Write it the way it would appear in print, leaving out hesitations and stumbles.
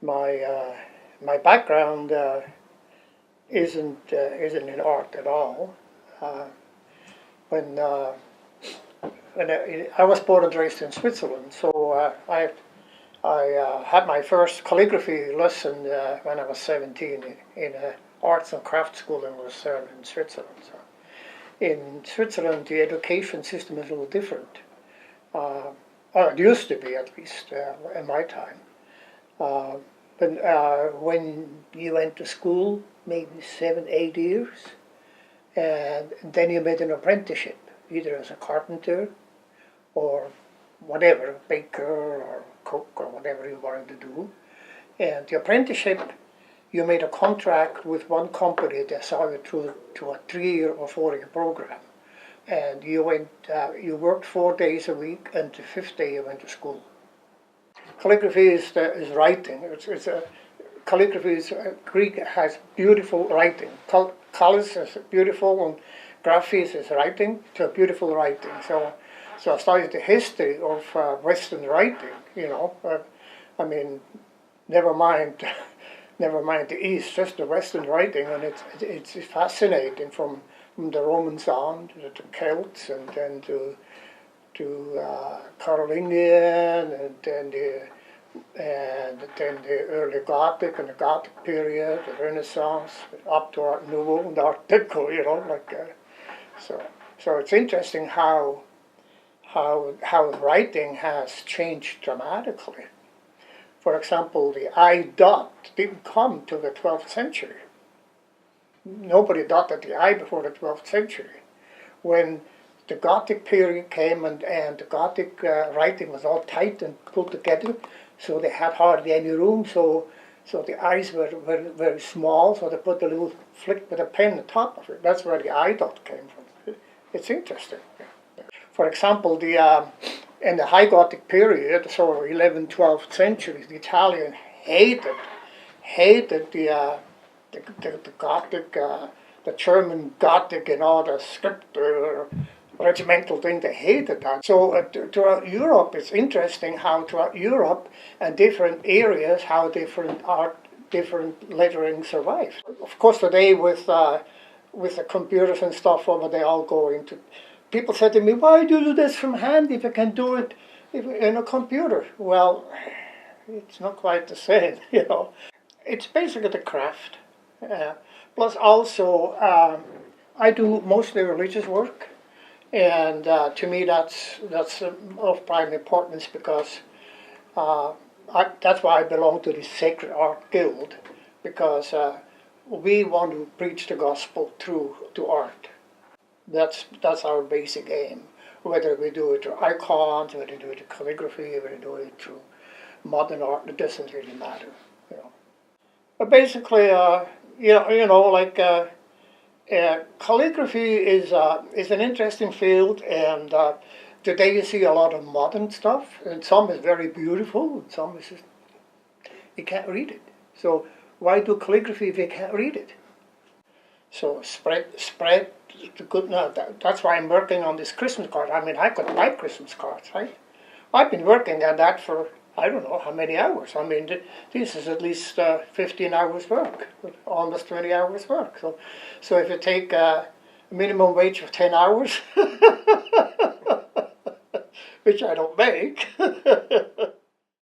my background isn't in art at all. Uh, when I was born and raised in Switzerland, so I had my first calligraphy lesson when I was 17 in an arts and crafts school in Lucerne in Switzerland. So in Switzerland, the education system is a little different. Or it used to be, at least in my time. But when you went to school, maybe 7, 8 years, and then you made an apprenticeship, either as a carpenter or whatever, baker or cook or whatever you wanted to do. And the apprenticeship, you made a contract with one company that saw you through to a 3-year or 4-year program. And you worked 4 days a week, and the 5th day you went to school. Calligraphy is writing. Calligraphy is Greek, has beautiful writing. Callis is beautiful, and graphes is writing. So beautiful writing. So I studied the history of Western writing. I mean, never mind the East, just the Western writing, and it's fascinating from the Romans on to the Celts, and then to Carolingian, and then the early Gothic and the Gothic period, the Renaissance, up to Art Nouveau and Art Deco. So it's interesting how writing has changed dramatically. For example, the I dot didn't come till the 12th century. Nobody dotted the I before the 12th century. When the Gothic period came and the Gothic writing was all tight and pulled together, so they had hardly any room, so the I's were very, very small, so they put a little flick with a pen on top of it. That's where the I dot came from. It's interesting. For example, in the High Gothic period, so 11th, 12th centuries, the Italians hated the Gothic, the German Gothic and all the script regimental thing. They hated that. So throughout Europe, it's interesting how throughout Europe and different areas, how different art, different lettering survived. Of course, today with the computers and stuff, they all go into. People said to me, "Why do you do this from hand if you can do it in a computer?" Well, it's not quite the same, It's basically the craft. Plus also, I do mostly religious work, and to me that's of prime importance, because that's why I belong to the Sacred Art Guild, because we want to preach the gospel through to art. That's our basic aim. Whether we do it through icons, whether we do it through calligraphy, whether we do it through modern art, it doesn't really matter. But basically, calligraphy is an interesting field, and today you see a lot of modern stuff, and some is very beautiful, and some is just, you can't read it. So why do calligraphy if you can't read it? So spread the good. Now that's why I'm working on this Christmas card. I mean, I could write Christmas cards, right? I've been working on that for I don't know how many hours. I mean, this is at least 15 hours work, almost 20 hours work. So if you take a minimum wage of 10 hours, which I don't make,